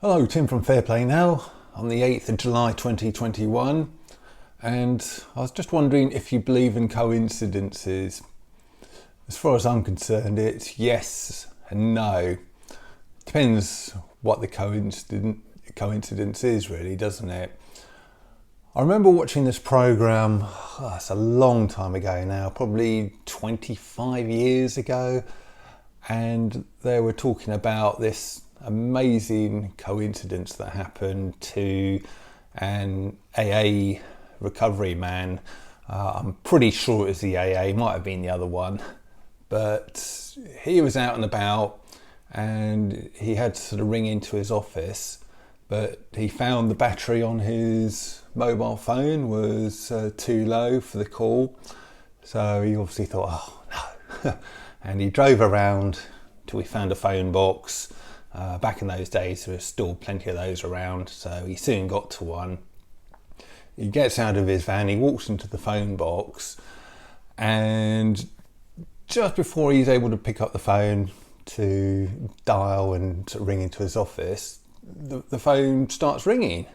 Hello, Tim from Fairplay Now on the 8th of July 2021, and I was just wondering if you believe in coincidences. As far as I'm concerned, it's yes and no. Depends what the coincidence is, really, doesn't it? I remember watching this programme, it's a long time ago now, probably 25 years ago, and they were talking about this amazing coincidence that happened to an AA recovery man. I'm pretty sure it was the AA, might have been the other one, but he was out and about and he had to sort of ring into his office, but he found the battery on his mobile phone was too low for the call, so he obviously thought, oh no. And he drove around till he found a phone box. Back in those days there were still plenty of those around, so he soon got to one. He gets out of his van, he walks into the phone box, and just before he's able to pick up the phone to dial and to ring into his office, the phone starts ringing,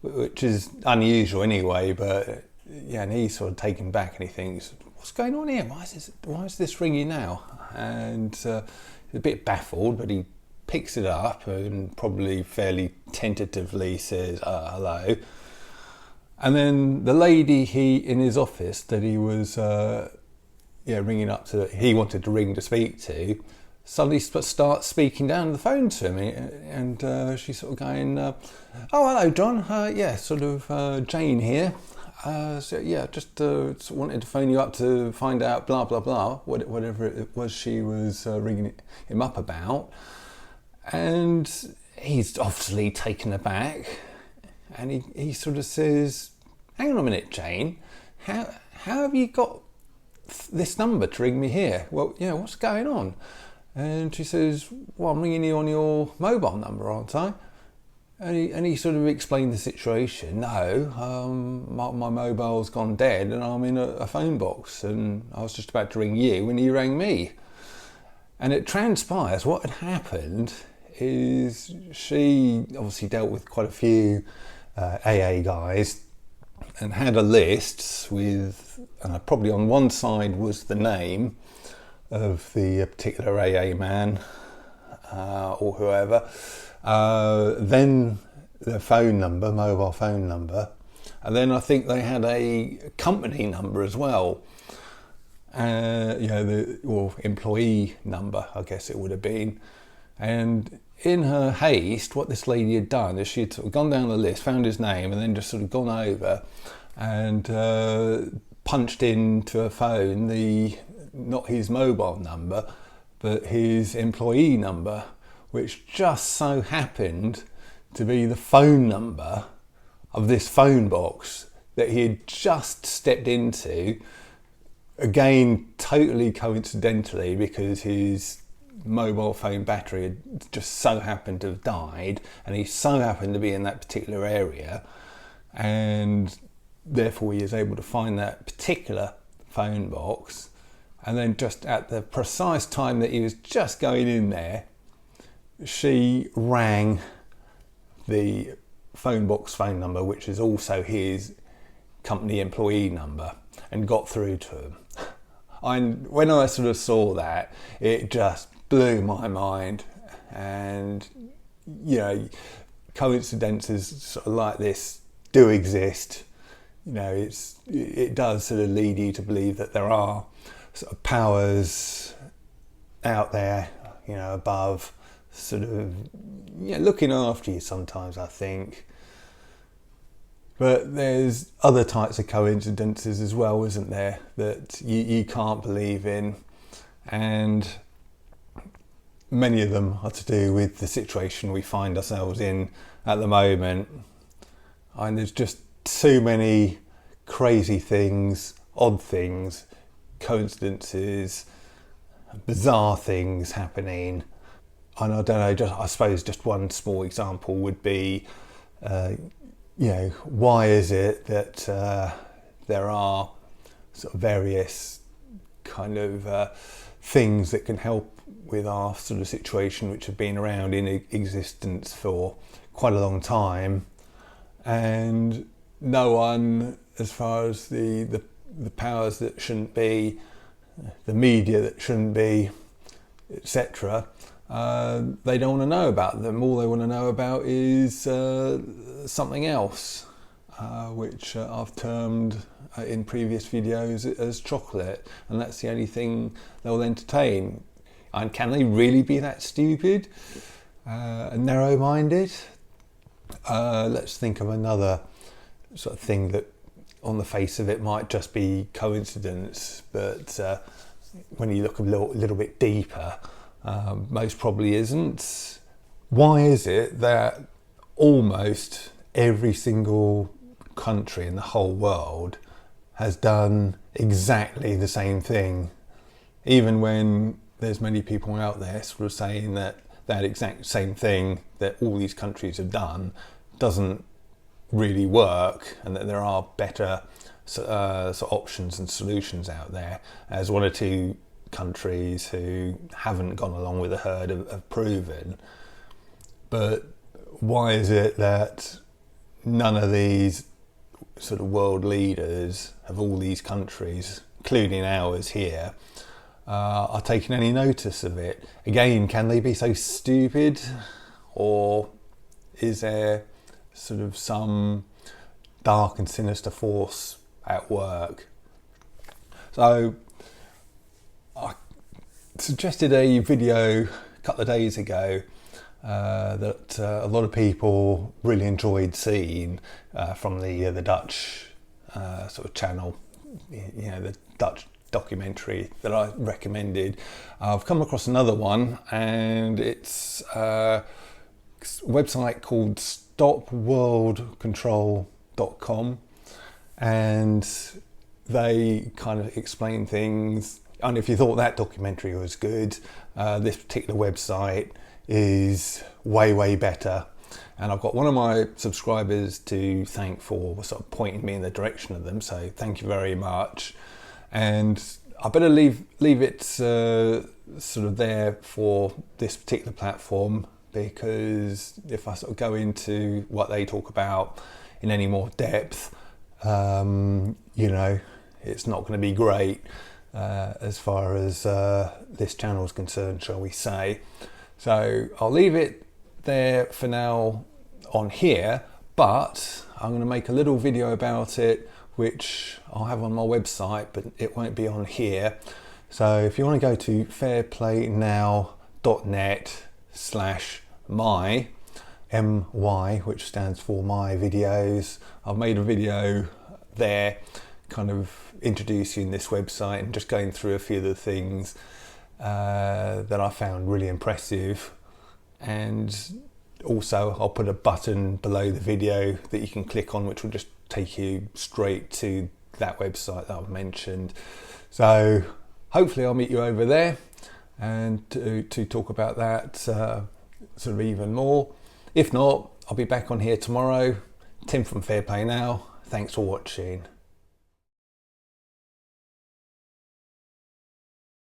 which is unusual anyway, but yeah, and he's sort of taken back and he thinks, what's going on here? Why is this ringing now? And he's a bit baffled, but he picks it up and probably fairly tentatively says, hello. And then the lady in his office that he was ringing up to, he wanted to ring to speak to, suddenly starts speaking down the phone to him, and she's sort of going, oh, hello, John. Jane here. Just wanted to phone you up to find out blah, blah, blah, whatever it was she was ringing him up about. And he's obviously taken aback, and he sort of says, hang on a minute, Jane, how have you got this number to ring me here? Well, yeah, what's going on? And she says, well, I'm ringing you on your mobile number, aren't I? And he sort of explained the situation. No, my mobile's gone dead and I'm in a phone box, and I was just about to ring you when you rang me. And it transpires what had happened is she obviously dealt with quite a few AA guys and had a list with, probably on one side was the name of the particular AA man or whoever, then the phone number, mobile phone number, and then I think they had a company number as well, or employee number, I guess it would have been. And in her haste, what this lady had done is she'd sort of gone down the list, found his name, and then just sort of gone over and punched into her phone not his mobile number, but his employee number, which just so happened to be the phone number of this phone box that he had just stepped into, again totally coincidentally, because his mobile phone battery had just so happened to have died and he so happened to be in that particular area, and therefore he is able to find that particular phone box. And then just at the precise time that he was just going in there, she rang the phone box phone number, which is also his company employee number, and got through to him. When I sort of saw that, it just blew my mind. And coincidences sort of like this do exist. It does sort of lead you to believe that there are sort of powers out there, above, sort of looking after you sometimes, I think. But there's other types of coincidences as well, isn't there, that you can't believe in, and many of them are to do with the situation we find ourselves in at the moment. And there's just too many crazy things, odd things, coincidences, bizarre things happening. And I don't know, I suppose just one small example would be, why is it that there are sort of various kind of things that can help with our sort of situation, which have been around in existence for quite a long time, and no one, as far as the powers that shouldn't be, the media that shouldn't be, etc., they don't want to know about them. All they want to know about is something else, which I've termed in previous videos as chocolate, and that's the only thing they'll entertain. And can they really be that stupid and narrow-minded? Let's think of another sort of thing that on the face of it might just be coincidence, but when you look a little bit deeper, most probably isn't. Why is it that almost every single country in the whole world has done exactly the same thing, even when there's many people out there sort of saying that that exact same thing that all these countries have done doesn't really work, and that there are better sort of options and solutions out there, as one or two countries who haven't gone along with the herd have proven. But why is it that none of these sort of world leaders of all these countries, including ours here, are taking any notice of it? Again, can they be so stupid, or is there sort of some dark and sinister force at work? So I suggested a video a couple of days ago that a lot of people really enjoyed seeing from the Dutch sort of channel, the Dutch documentary that I recommended. I've come across another one, and it's a website called stopworldcontrol.com, and they kind of explain things. And if you thought that documentary was good, this particular website is way better. And I've got one of my subscribers to thank for sort of pointing me in the direction of them, so thank you very much. And I better leave it sort of there for this particular platform, because if I sort of go into what they talk about in any more depth, it's not going to be great as far as this channel is concerned, shall we say. So I'll leave it there for now on here, but I'm going to make a little video about it, which I'll have on my website, but it won't be on here. So if you want to go to fairplaynow.net/my, MY, which stands for my videos, I've made a video there kind of introducing this website and just going through a few of the things that I found really impressive. And also I'll put a button below the video that you can click on, which will just take you straight to that website that I've mentioned. So hopefully I'll meet you over there and to talk about that sort of even more. If not, I'll be back on here tomorrow. Tim from Fair Play Now. Thanks for watching.